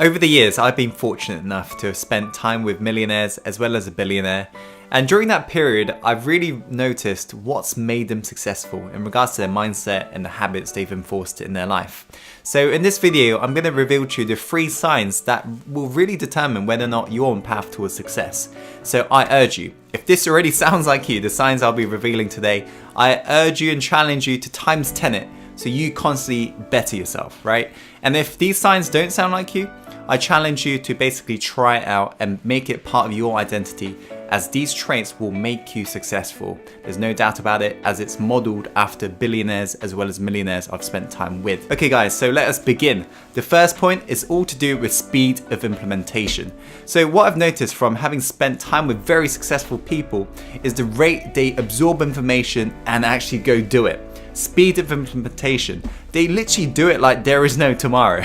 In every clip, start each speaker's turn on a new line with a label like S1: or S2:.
S1: Over the years, I've been fortunate enough to have spent time with millionaires as well as a billionaire. And during that period, I've really noticed what's made them successful in regards to their mindset and the habits they've enforced in their life. So in this video, I'm going to reveal to you the 3 signs that will really determine whether or not you're on path towards success. So I urge you, if this already sounds like you, the signs I'll be revealing today, I urge you and challenge you to times 10 it so you constantly better yourself, right? And if these signs don't sound like you, I challenge you to basically try it out and make it part of your identity, as these traits will make you successful. There's no doubt about it, as it's modeled after billionaires as well as millionaires I've spent time with. Okay guys, so let us begin. The first point is all to do with speed of implementation. So what I've noticed from having spent time with very successful people is the rate they absorb information and actually go do it. Speed of implementation. They literally do it like there is no tomorrow.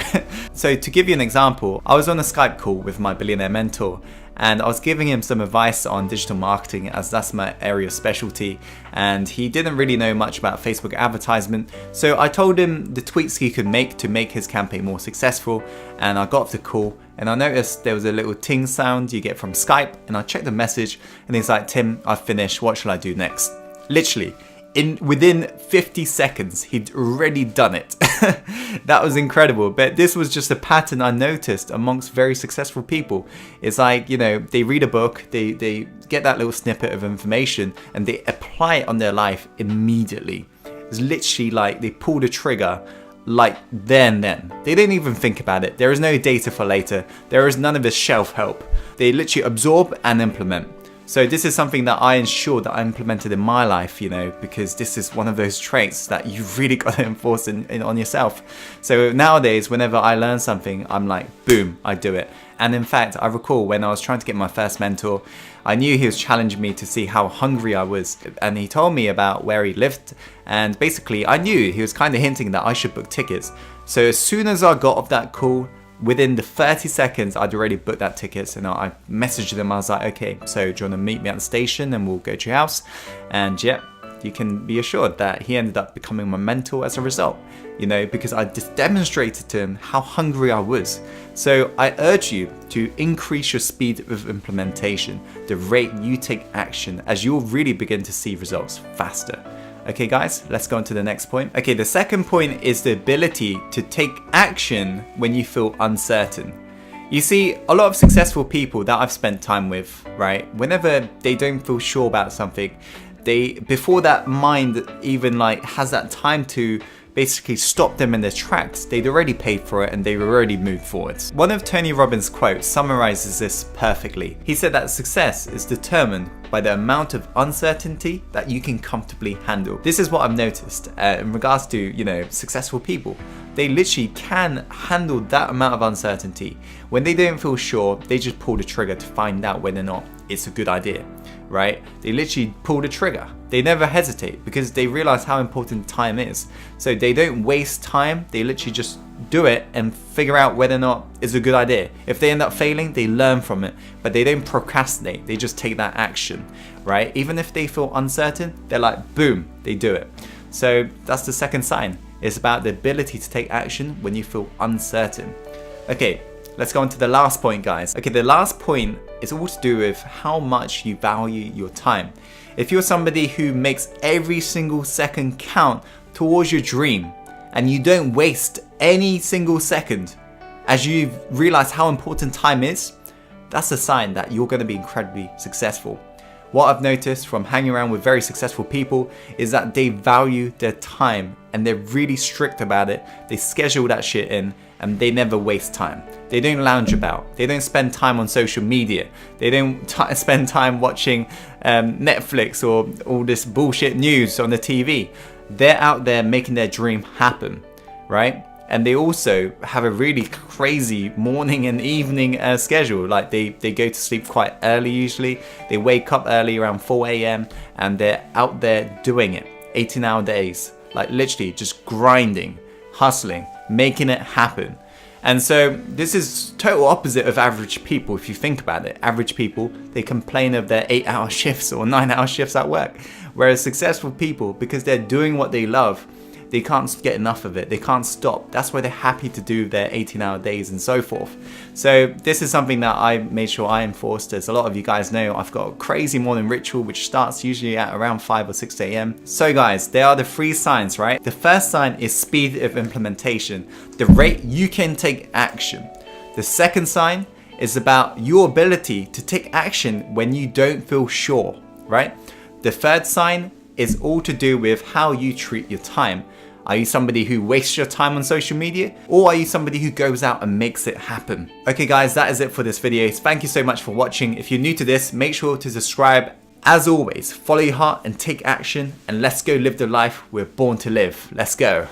S1: So to give you an example, I was on a Skype call with my billionaire mentor and I was giving him some advice on digital marketing, as that's my area of specialty, and he didn't really know much about Facebook advertisement. So I told him the tweaks he could make to make his campaign more successful, and I got off the call and I noticed there was a little ting sound you get from Skype, and I checked the message and he's like, "Tim, I've finished, what shall I do next?" Literally, within 50 seconds, he'd already done it. That was incredible. But this was just a pattern I noticed amongst very successful people. It's like, you know, they read a book, they get that little snippet of information and they apply it on their life immediately. It's literally like they pull the trigger like then. They don't even think about it. There is no data for later. There is none of this shelf help. They literally absorb and implement. So this is something that I ensure that I implemented in my life, you know, because this is one of those traits that you've really got to enforce on yourself. So nowadays, whenever I learn something, I'm like, boom, I do it. And in fact, I recall when I was trying to get my first mentor, I knew he was challenging me to see how hungry I was. And he told me about where he lived. And basically, I knew he was kind of hinting that I should book tickets. So as soon as I got off that call, within the 30 seconds, I'd already booked that tickets, and I messaged them. I was like, okay, so do you want to meet me at the station and we'll go to your house? And yeah, you can be assured that he ended up becoming my mentor as a result, you know, because I just demonstrated to him how hungry I was. So I urge you to increase your speed of implementation, the rate you take action, as you'll really begin to see results faster. Okay guys, let's go on to the next point. Okay, the second point is the ability to take action when you feel uncertain. You see, a lot of successful people that I've spent time with, right, whenever they don't feel sure about something, before that mind even like has that time to basically stop them in their tracks, they'd already paid for it and they've already moved forwards. One of Tony Robbins' quotes summarizes this perfectly. He said that success is determined by the amount of uncertainty that you can comfortably handle. This is what I've noticed in regards to, you know, successful people. They literally can handle that amount of uncertainty. When they don't feel sure, they just pull the trigger to find out whether or not it's a good idea, right? They literally pull the trigger. They never hesitate because they realize how important time is. So they don't waste time, they literally just do it and figure out whether or not it's a good idea. If they end up failing, they learn from it, but they don't procrastinate, they just take that action, right? Even if they feel uncertain, they're like, boom, they do it. So that's the second sign. It's about the ability to take action when you feel uncertain. Okay, let's go on to the last point, guys. Okay, the last point is all to do with how much you value your time. If you're somebody who makes every single second count towards your dream and you don't waste any single second as you realize how important time is, that's a sign that you're going to be incredibly successful. What I've noticed from hanging around with very successful people is that they value their time and they're really strict about it. They schedule that shit in and they never waste time. They don't lounge about. They don't spend time on social media. They don't spend time watching Netflix or all this bullshit news on the TV. They're out there making their dream happen, right? And they also have a really crazy morning and evening schedule. Like they go to sleep quite early usually. They wake up early around 4 a.m. and they're out there doing it. 18-hour days. Like literally just grinding, hustling, making it happen. And so this is total opposite of average people if you think about it. Average people, they complain of their 8-hour shifts or 9-hour shifts at work. Whereas successful people, because they're doing what they love, they can't get enough of it. They can't stop. That's why they're happy to do their 18-hour days and so forth. So this is something that I made sure I enforced. As a lot of you guys know, I've got a crazy morning ritual which starts usually at around 5 or 6 a.m. So guys, there are the 3 signs, right? The first sign is speed of implementation, the rate you can take action. The second sign is about your ability to take action when you don't feel sure, right? The third sign is all to do with how you treat your time. Are you somebody who wastes your time on social media, or are you somebody who goes out and makes it happen? Okay guys, that is it for this video. Thank you so much for watching. If you're new to this, make sure to subscribe. As always, follow your heart and take action, and let's go live the life we're born to live. Let's go.